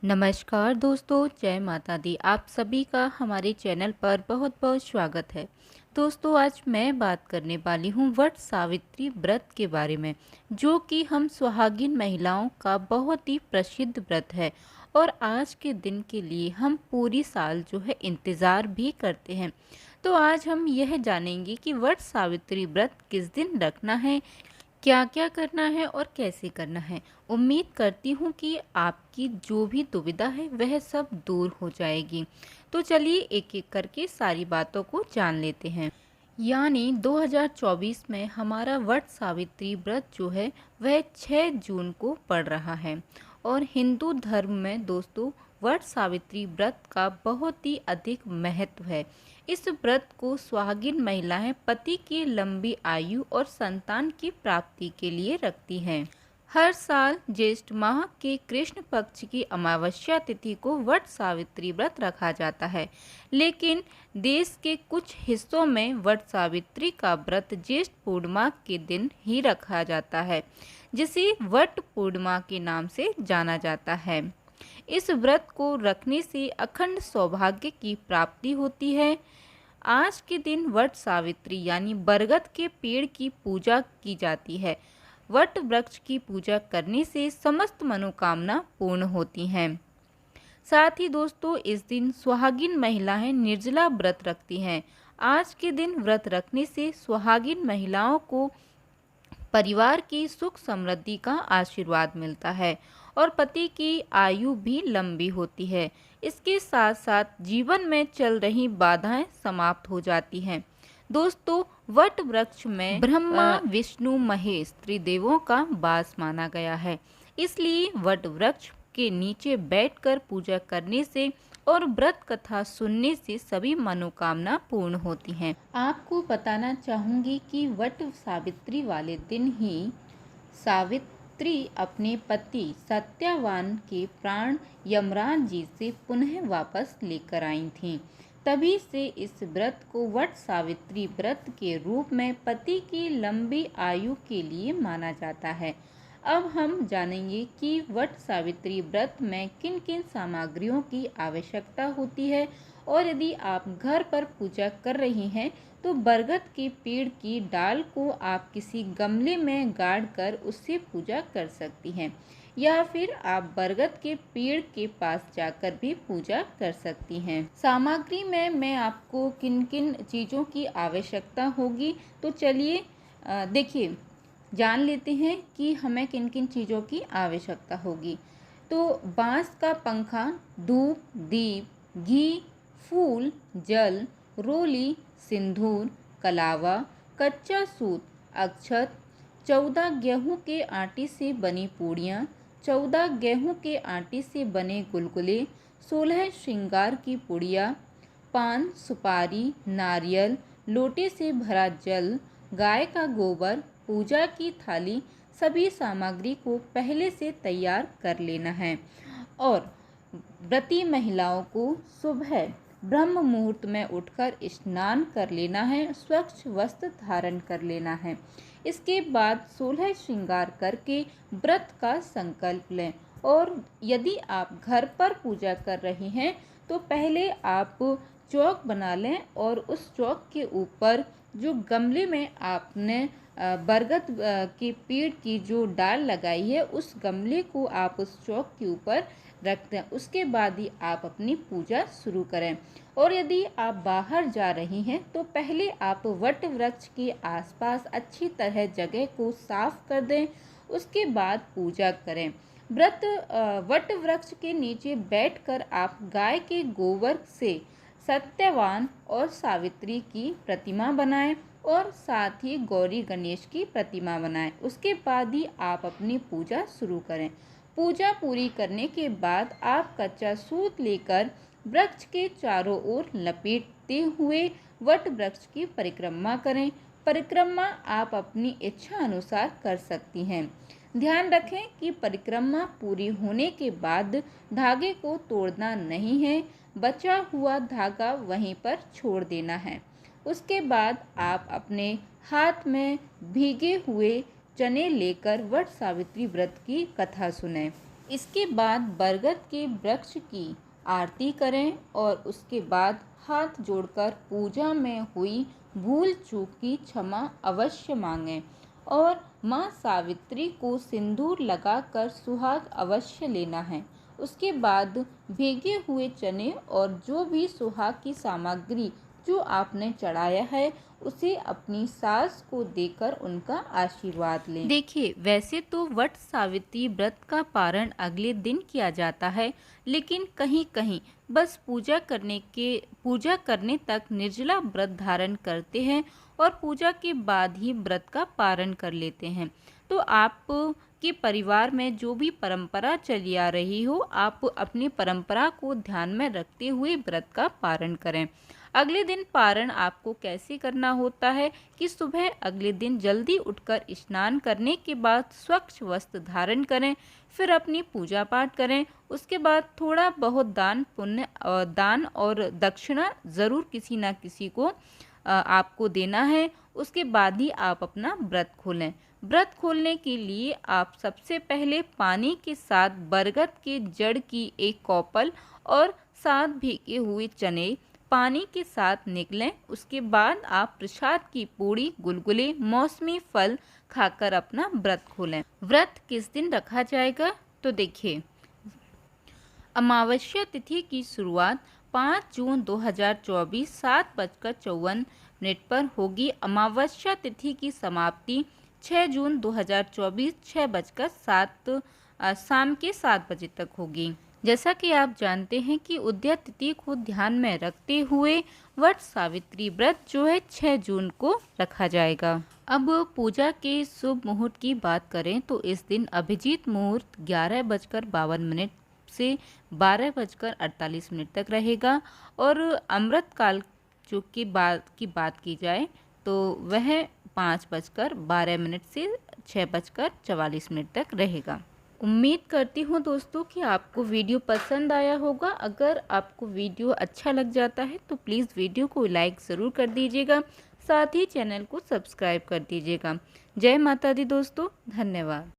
नमस्कार दोस्तों, जय माता दी। आप सभी का हमारे चैनल पर बहुत बहुत स्वागत है। दोस्तों, आज मैं बात करने वाली हूँ वट सावित्री व्रत के बारे में, जो कि हम सुहागिन महिलाओं का बहुत ही प्रसिद्ध व्रत है और आज के दिन के लिए हम पूरी साल जो है इंतज़ार भी करते हैं। तो आज हम यह जानेंगे कि वट सावित्री व्रत किस दिन रखना है, क्या क्या करना है और कैसे करना है। उम्मीद करती हूँ कि आपकी जो भी दुविधा है वह सब दूर हो जाएगी। तो चलिए एक एक करके सारी बातों को जान लेते हैं। यानी 2024 में हमारा वट सावित्री व्रत जो है वह 6 जून को पड़ रहा है और हिंदू धर्म में दोस्तों वट सावित्री व्रत का बहुत ही अधिक महत्व है। इस व्रत को सुहागिन महिलाएं पति की लंबी आयु और संतान की प्राप्ति के लिए रखती हैं। हर साल ज्येष्ठ माह के कृष्ण पक्ष की अमावस्या तिथि को वट सावित्री व्रत रखा जाता है, लेकिन देश के कुछ हिस्सों में वट सावित्री का व्रत ज्येष्ठ पूर्णिमा के दिन ही रखा जाता है, जिसे वट पूर्णिमा के नाम से जाना जाता है। इस व्रत को रखने से अखंड सौभाग्य की प्राप्ति होती है। आज के दिन वट सावित्री यानी बरगद के पेड़ की पूजा की जाती है। वट वृक्ष की पूजा करने से समस्त मनोकामना पूर्ण होती हैं। साथ ही दोस्तों इस दिन सुहागिन महिलाएं निर्जला व्रत रखती हैं। आज के दिन व्रत रखने से सुहागिन महिलाओं को परिवार की सुख समृद्धि का आशीर्वाद मिलता है और पति की आयु भी लंबी होती है। इसके साथ साथ जीवन में चल रही बाधाएं समाप्त हो जाती हैं। दोस्तों, वट वृक्ष में ब्रह्मा विष्णु महेश त्रिदेवों का वास माना गया है, इसलिए वट वृक्ष के नीचे बैठकर पूजा करने से और व्रत कथा सुनने से सभी मनोकामना पूर्ण होती हैं। आपको बताना चाहूँगी कि वट सावित्री वाले दिन ही सावित्री अपने पति सत्यवान के प्राण यमराज जी से पुनः वापस लेकर आई थीं। तभी से इस व्रत को वट सावित्री व्रत के रूप में पति की लंबी आयु के लिए माना जाता है। अब हम जानेंगे कि वट सावित्री व्रत में किन किन सामग्रियों की आवश्यकता होती है और यदि आप घर पर पूजा कर रही हैं तो बरगद के पेड़ की डाल को आप किसी गमले में गाड़ कर उससे पूजा कर सकती हैं, या फिर आप बरगद के पेड़ के पास जाकर भी पूजा कर सकती हैं। सामग्री में मैं आपको किन किन चीज़ों की आवश्यकता होगी तो चलिए देखिए जान लेते हैं कि हमें किन किन चीज़ों की आवश्यकता होगी। तो बांस का पंखा, धूप, दीप, घी, फूल, जल, रोली, सिंदूर, कलावा, कच्चा सूत, अक्षत, 14 गेहूं के आटे से बनी पूड़ियाँ, 14 गेहूं के आटे से बने गुलगुले, 16 श्रृंगार की पुड़िया, पान, सुपारी, नारियल, लोटे से भरा जल, गाय का गोबर, पूजा की थाली, सभी सामग्री को पहले से तैयार कर लेना है और व्रती महिलाओं को सुबह ब्रह्म मुहूर्त में उठकर स्नान कर लेना है, स्वच्छ वस्त्र धारण कर लेना है। इसके बाद 16 श्रृंगार करके व्रत का संकल्प लें और यदि आप घर पर पूजा कर रही हैं तो पहले आप चौक बना लें और उस चौक के ऊपर जो गमले में आपने बरगद के पेड़ की जो डाल लगाई है उस गमले को आप उस चौक के ऊपर रख दें। उसके बाद ही आप अपनी पूजा शुरू करें और यदि आप बाहर जा रही हैं तो पहले आप वट वृक्ष के आसपास अच्छी तरह जगह को साफ कर दें, उसके बाद पूजा करें। वट वृक्ष के नीचे बैठकर आप गाय के गोबर से सत्यवान और सावित्री की प्रतिमा बनाएं और साथ ही गौरी गणेश की प्रतिमा बनाएं। उसके बाद ही आप अपनी पूजा शुरू करें। पूजा पूरी करने के बाद आप कच्चा सूत लेकर वृक्ष के चारों ओर लपेटते हुए वट वृक्ष की परिक्रमा करें। परिक्रमा आप अपनी इच्छा अनुसार कर सकती हैं। ध्यान रखें कि परिक्रमा पूरी होने के बाद धागे को तोड़ना नहीं है, बचा हुआ धागा वहीं पर छोड़ देना है। उसके बाद आप अपने हाथ में भीगे हुए चने लेकर वट सावित्री व्रत की कथा सुनें। इसके बाद बरगद के वृक्ष की आरती करें और उसके बाद हाथ जोड़कर पूजा में हुई भूल चूक की क्षमा अवश्य मांगें और माँ सावित्री को सिंदूर लगाकर सुहाग अवश्य लेना है। उसके बाद भीगे हुए चने और जो भी सुहाग की सामग्री जो आपने चढ़ाया है उसे अपनी सास को देकर उनका आशीर्वाद लें। देखिए, वैसे तो वट सावित्री व्रत का पारण अगले दिन किया जाता है, लेकिन कहीं कहीं बस पूजा करने तक निर्जला व्रत धारण करते हैं और पूजा के बाद ही व्रत का पारण कर लेते हैं। तो आप के परिवार में जो भी परंपरा चली आ रही हो, आप अपनी परंपरा को ध्यान में रखते हुए व्रत का पारण करें। अगले दिन पारण आपको कैसे करना होता है कि सुबह अगले दिन जल्दी उठकर स्नान करने के बाद स्वच्छ वस्त्र धारण करें, फिर अपनी पूजा पाठ करें। उसके बाद थोड़ा बहुत दान और दक्षिणा ज़रूर किसी ना किसी को आपको देना है। उसके बाद ही आप अपना व्रत खोलें। व्रत खोलने के लिए आप सबसे पहले पानी के साथ बरगद के जड़ की एक कौपल और 7 भीगे हुए चने पानी के साथ निकलें। उसके बाद आप प्रसाद की पूड़ी, गुलगुले, मौसमी फल खाकर अपना व्रत खोलें। व्रत किस दिन रखा जाएगा? तो देखिए, अमावस्या तिथि की शुरुआत 5 जून 2024 7:54 पर होगी। अमावस्या तिथि की समाप्ति 6 जून 2024 6:07 शाम के 7 बजे तक होगी। जैसा कि आप जानते हैं कि उदया तिथि को ध्यान में रखते हुए वट सावित्री व्रत जो है 6 जून को रखा जाएगा। अब पूजा के शुभ मुहूर्त की बात करें तो इस दिन अभिजीत मुहूर्त 11:52 से 12:48 तक रहेगा और अमृत काल जो की बात की जाए तो वह 5:12 से 6:44 तक रहेगा। उम्मीद करती हूँ दोस्तों कि आपको वीडियो पसंद आया होगा। अगर आपको वीडियो अच्छा लग जाता है तो प्लीज़ वीडियो को लाइक ज़रूर कर दीजिएगा, साथ ही चैनल को सब्सक्राइब कर दीजिएगा। जय माता दी दोस्तों, धन्यवाद।